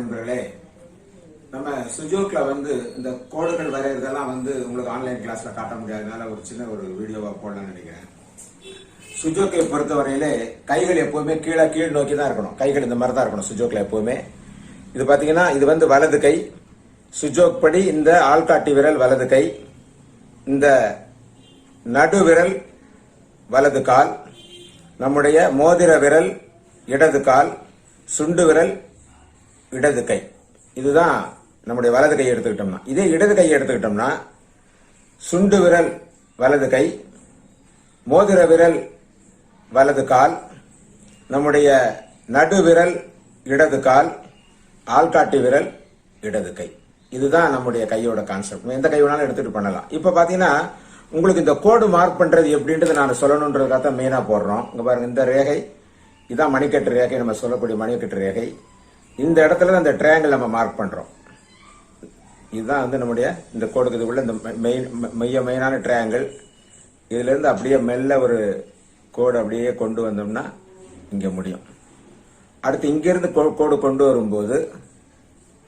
வணக்கம் நண்பர்களே. நம்ம சுஜோக்ல இந்த கோடுகள் வரைகிறதெல்லாம் உங்களுக்கு ஆன்லைன் கிளாஸ்ல காட்ட முடியாதனால ஒரு சின்ன ஒரு வீடியோவா போடலாம்னு நினைக்கிறேன். சுஜோக்கை பொறுத்தவரையிலே கைகள் எப்பவுமே கீழ் நோக்கி தான் இருக்கணும். கைகள் இந்த மாதிரி தான் இருக்கணும் சுஜோக்ல எப்பவுமே. இது பாத்தீங்கன்னா இது வலது கை. சுஜோக் படி இந்த ஆள்காட்டி விரல் வலது கை, இந்த நடு விரல் வலது கால், நம்முடைய மோதிர விரல் இடது கால், சுண்டு விரல் இடது கை. இதுதான் நம்முடைய வலது கையை எடுத்துக்கிட்டோம்னா. இதே இடது கையை எடுத்துக்கிட்டோம்னா சுண்டு விரல் வலது கை, மோதிர விரல் வலது கால், நம்முடைய நடு விரல் இடது கால், ஆள்காட்டி விரல் இடது கை. இதுதான் நம்முடைய கையோட கான்செப்ட். எந்த கை வேணாலும் எடுத்துட்டு பண்ணலாம். இப்ப பாத்தீங்கன்னா உங்களுக்கு இந்த கோடு மார்க் பண்றது எப்படின்றது நான் சொல்லணுன்றதுக்காக தான் மெயினா போடுறோம். இங்க பாருங்க, இந்த ரேகை இதான் மணிக்கட்டு ரேகை, நம்ம சொல்லக்கூடிய மணிக்கட்டு ரேகை. இந்த இடத்துல அந்த ட்ரையாங்கிள் நம்ம மார்க் பண்றோம். இதுதான் நம்முடைய இந்த கோடுக்கு உள்ள இந்த மெயினான ட்ரையாங்கிள். இதுல இருந்து அப்படியே மெல்ல ஒரு கோடு அப்படியே கொண்டு வந்தோம்னா இங்க முடியும். அடுத்து இங்க இருந்து கோடு கொண்டு வரும்போது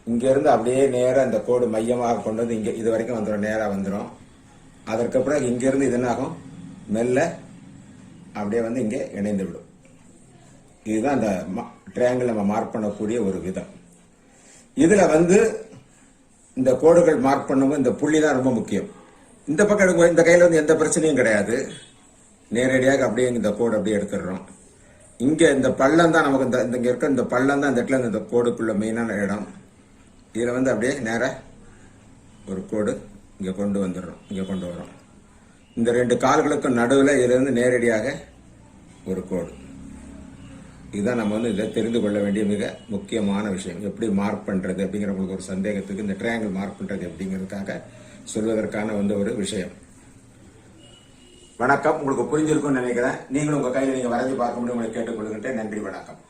இங்க இருந்து அப்படியே நேரா இந்த கோடு மையமாக கொண்டு வந்து இங்க இது வரைக்கும் வந்துடும், நேரா வந்துடும். அதற்கப்புறம் இங்க இருந்து இது என்னாகும், மெல்ல அப்படியே இங்க இணைந்து விடும். இதுதான் அந்த ட்ரையாங்கிள் நம்ம மார்க் பண்ணக்கூடிய ஒரு விதம். இதுல இந்த கோடுகள் மார்க் பண்ணும்போது இந்த புள்ளி தான் ரொம்ப முக்கியம். இந்த பக்கம் இந்த கையில எந்த பிரச்சனையும் கிடையாது. நேரடியாக அப்படியே இந்த கோடு அப்படியே எடுத்துடுறோம். இங்க இந்த பள்ளம் தான் நமக்கு இங்க இருக்க இந்த பள்ளம் தான் இந்த இடத்துல இந்த கோடுக்குள்ள மெயினான இடம். இதுல அப்படியே நேர ஒரு கோடு இங்க கொண்டு வந்துடுறோம், இங்க கொண்டு வரோம். இந்த ரெண்டு கால்களுக்கும் நடுவில் இதுல இருந்து நேரடியாக ஒரு கோடு. இதுதான் நம்ம இதை தெரிந்து கொள்ள வேண்டிய மிக முக்கியமான விஷயம். எப்படி மார்க் பண்றது அப்படிங்கிற உங்களுக்கு ஒரு சந்தேகத்துக்கு இந்த ட்ரையாங்கிள் மார்க் பண்றது அப்படிங்கிறதுக்காக சொல்வதற்கான ஒரு விஷயம். வணக்கம். உங்களுக்கு புரிஞ்சிருக்கும்னு நினைக்கிறேன். நீங்களும் உங்க கையில நீங்க வரைஞ்சு பார்க்க முடியும், உங்களை கேட்டுக்கொள்கின்றேன். நன்றி, வணக்கம்.